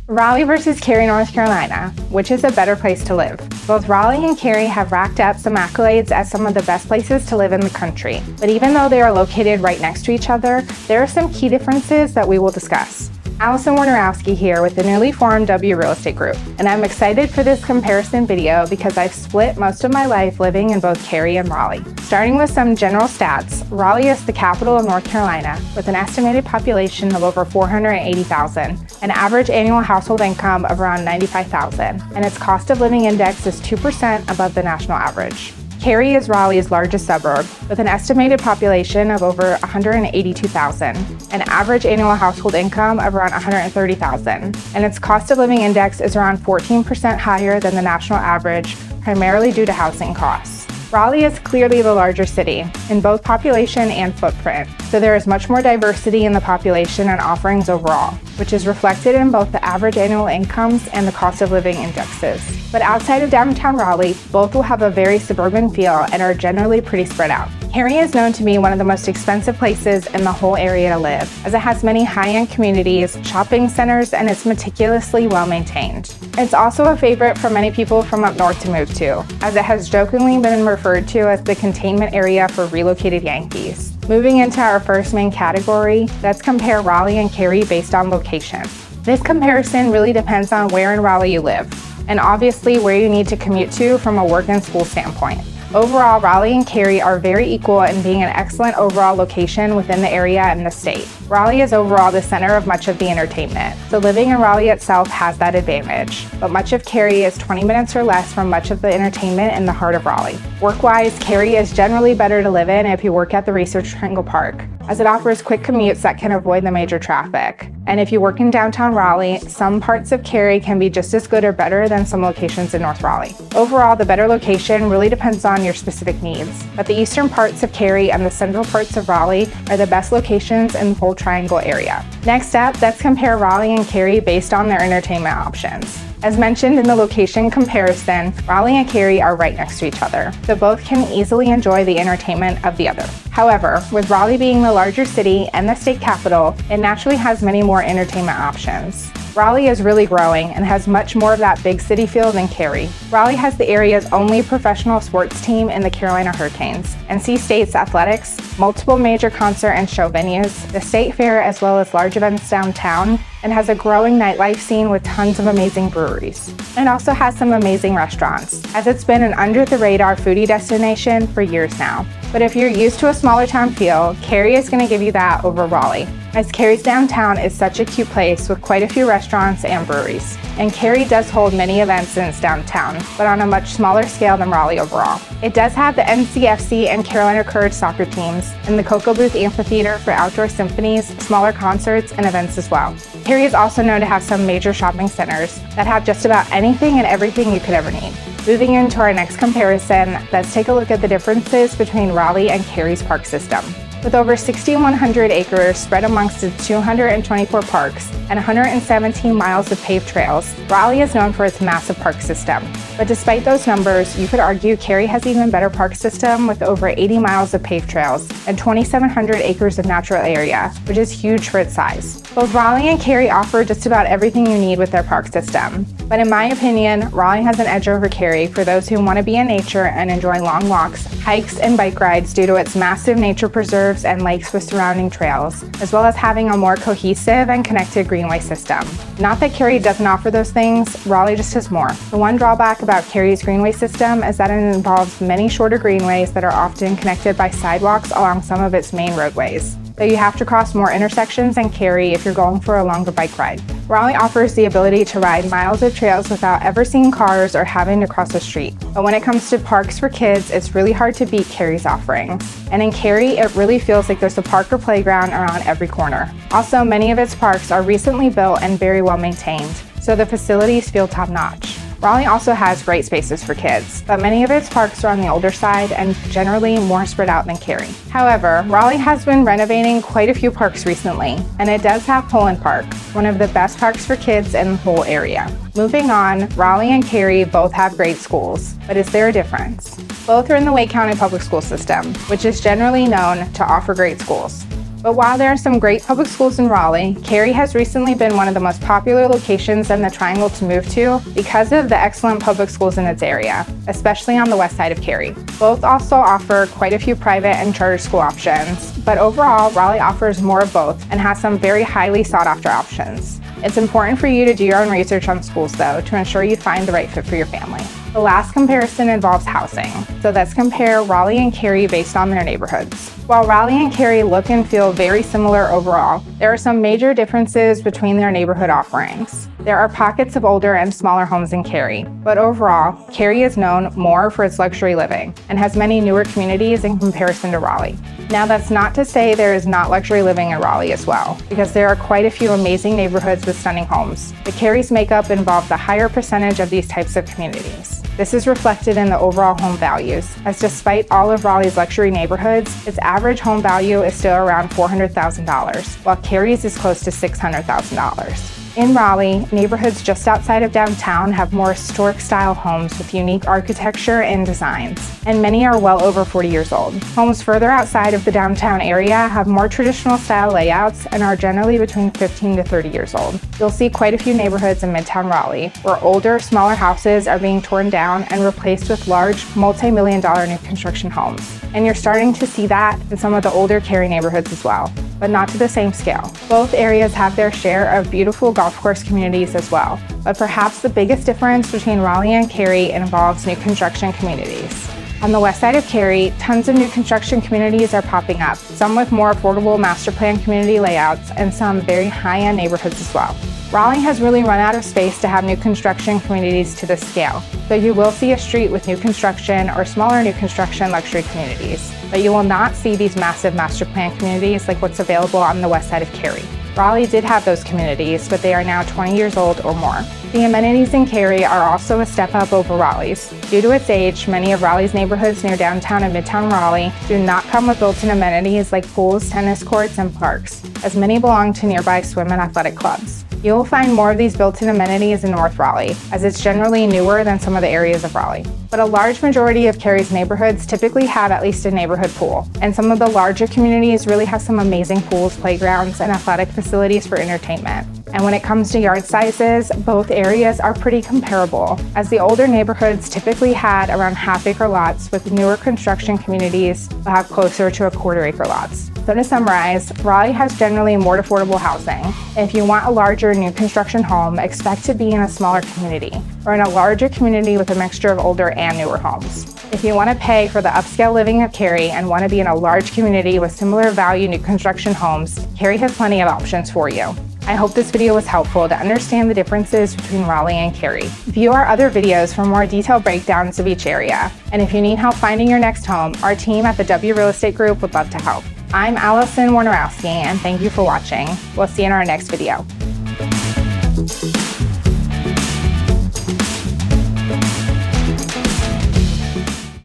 Raleigh versus Cary, North Carolina. Which is a better place to live? Both Raleigh and Cary have racked up some accolades as some of the best places to live in the country. But even though they are located right next to each other, there are some key differences that we will discuss. Allison Warnerowski here with the newly formed W Real Estate Group, and I'm excited for this comparison video because I've split most of my life living in both Cary and Raleigh. Starting with some general stats, Raleigh is the capital of North Carolina with an estimated population of over 480,000, an average annual household income of around 95,000, and its cost of living index is 2% above the national average. Cary is Raleigh's largest suburb, with an estimated population of over 182,000, an average annual household income of around 130,000, and its cost of living index is around 14% higher than the national average, primarily due to housing costs. Raleigh is clearly the larger city, in both population and footprint, so there is much more diversity in the population and offerings overall, which is reflected in both the average annual incomes and the cost of living indexes. But outside of downtown Raleigh, both will have a very suburban feel and are generally pretty spread out. Cary is known to be one of the most expensive places in the whole area to live, as it has many high-end communities, shopping centers, and it's meticulously well-maintained. It's also a favorite for many people from up north to move to, as it has jokingly been referred to as the containment area for relocated Yankees. Moving into our first main category, let's compare Raleigh and Cary based on location. This comparison really depends on where in Raleigh you live, and obviously where you need to commute to from a work and school standpoint. Overall, Raleigh and Cary are very equal in being an excellent overall location within the area and the state. Raleigh is overall the center of much of the entertainment, so living in Raleigh itself has that advantage. But much of Cary is 20 minutes or less from much of the entertainment in the heart of Raleigh. Work-wise, Cary is generally better to live in if you work at the Research Triangle Park, as it offers quick commutes that can avoid the major traffic. And if you work in downtown Raleigh, some parts of Cary can be just as good or better than some locations in North Raleigh. Overall, the better location really depends on your specific needs, but the eastern parts of Cary and the central parts of Raleigh are the best locations in the whole Triangle area. Next up, let's compare Raleigh and Cary based on their entertainment options. As mentioned in the location comparison, Raleigh and Cary are right next to each other, so both can easily enjoy the entertainment of the other. However, with Raleigh being the larger city and the state capital, it naturally has many more entertainment options. Raleigh is really growing and has much more of that big city feel than Cary. Raleigh has the area's only professional sports team in the Carolina Hurricanes, NC State's athletics, multiple major concert and show venues, the state fair as well as large events downtown, and has a growing nightlife scene with tons of amazing breweries. It also has some amazing restaurants, as it's been an under-the-radar foodie destination for years now. But if you're used to a smaller town feel, Cary is going to give you that over Raleigh, as Cary's downtown is such a cute place with quite a few restaurants and breweries. And Cary does hold many events in its downtown, but on a much smaller scale than Raleigh overall. It does have the NCFC and Carolina Courage soccer teams, and the Cocoa Booth Amphitheater for outdoor symphonies, smaller concerts, and events as well. Cary is also known to have some major shopping centers that have just about anything and everything you could ever need. Moving into our next comparison, let's take a look at the differences between Raleigh and Cary's park system. With over 6,100 acres spread amongst its 224 parks and 117 miles of paved trails, Raleigh is known for its massive park system. But despite those numbers, you could argue Cary has even better park system with over 80 miles of paved trails and 2,700 acres of natural area, which is huge for its size. Both Raleigh and Cary offer just about everything you need with their park system. But in my opinion, Raleigh has an edge over Cary for those who want to be in nature and enjoy long walks, hikes, and bike rides due to its massive nature preserves and lakes with surrounding trails, as well as having a more cohesive and connected greenway system. Not that Cary doesn't offer those things, Raleigh just has more. The one drawback about Cary's greenway system is that it involves many shorter greenways that are often connected by sidewalks along some of its main roadways, though you have to cross more intersections than Cary if you're going for a longer bike ride. Raleigh offers the ability to ride miles of trails without ever seeing cars or having to cross a street. But when it comes to parks for kids, it's really hard to beat Cary's offerings. And in Cary, it really feels like there's a park or playground around every corner. Also, many of its parks are recently built and very well maintained, so the facilities feel top-notch. Raleigh also has great spaces for kids, but many of its parks are on the older side and generally more spread out than Cary. However, Raleigh has been renovating quite a few parks recently, and it does have Poland Park, one of the best parks for kids in the whole area. Moving on, Raleigh and Cary both have great schools, but is there a difference? Both are in the Wake County Public School System, which is generally known to offer great schools. But while there are some great public schools in Raleigh, Cary has recently been one of the most popular locations in the Triangle to move to because of the excellent public schools in its area, especially on the west side of Cary. Both also offer quite a few private and charter school options, but overall, Raleigh offers more of both and has some very highly sought after options. It's important for you to do your own research on schools though to ensure you find the right fit for your family. The last comparison involves housing, so let's compare Raleigh and Cary based on their neighborhoods. While Raleigh and Cary look and feel very similar overall, there are some major differences between their neighborhood offerings. There are pockets of older and smaller homes in Cary, but overall, Cary is known more for its luxury living and has many newer communities in comparison to Raleigh. Now, that's not to say there is not luxury living in Raleigh as well, because there are quite a few amazing neighborhoods with stunning homes. But Cary's makeup involves a higher percentage of these types of communities. This is reflected in the overall home values, as despite all of Raleigh's luxury neighborhoods, its average home value is still around $400,000, while Cary's is close to $600,000. In Raleigh, neighborhoods just outside of downtown have more historic style homes with unique architecture and designs, and many are well over 40 years old. Homes further outside of the downtown area have more traditional style layouts and are generally between 15 to 30 years old. You'll see quite a few neighborhoods in Midtown Raleigh where older, smaller houses are being torn down and replaced with large, multi-million-dollar new construction homes. And you're starting to see that in some of the older Cary neighborhoods as well, but not to the same scale. Both areas have their share of beautiful golf course communities as well, but perhaps the biggest difference between Raleigh and Cary involves new construction communities. On the west side of Cary, tons of new construction communities are popping up, some with more affordable master plan community layouts and some very high-end neighborhoods as well. Raleigh has really run out of space to have new construction communities to this scale, so you will see a street with new construction or smaller new construction luxury communities, but you will not see these massive master plan communities like what's available on the west side of Cary. Raleigh did have those communities, but they are now 20 years old or more. The amenities in Cary are also a step up over Raleigh's. Due to its age, many of Raleigh's neighborhoods near downtown and midtown Raleigh do not come with built-in amenities like pools, tennis courts, and parks, as many belong to nearby swim and athletic clubs. You will find more of these built-in amenities in North Raleigh, as it's generally newer than some of the areas of Raleigh. But a large majority of Cary's neighborhoods typically have at least a neighborhood pool, and some of the larger communities really have some amazing pools, playgrounds, and athletic facilities for entertainment. And when it comes to yard sizes, both areas are pretty comparable, as the older neighborhoods typically had around half-acre lots, with newer construction communities will have closer to a quarter-acre lots. So to summarize, Raleigh has generally more affordable housing. If you want a larger new construction home, expect to be in a smaller community, or in a larger community with a mixture of older and newer homes. If you want to pay for the upscale living of Cary and want to be in a large community with similar value new construction homes, Cary has plenty of options for you. I hope this video was helpful to understand the differences between Raleigh and Cary. View our other videos for more detailed breakdowns of each area. And if you need help finding your next home, our team at the W Real Estate Group would love to help. I'm Allison Warnerowski, and thank you for watching. We'll see you in our next video.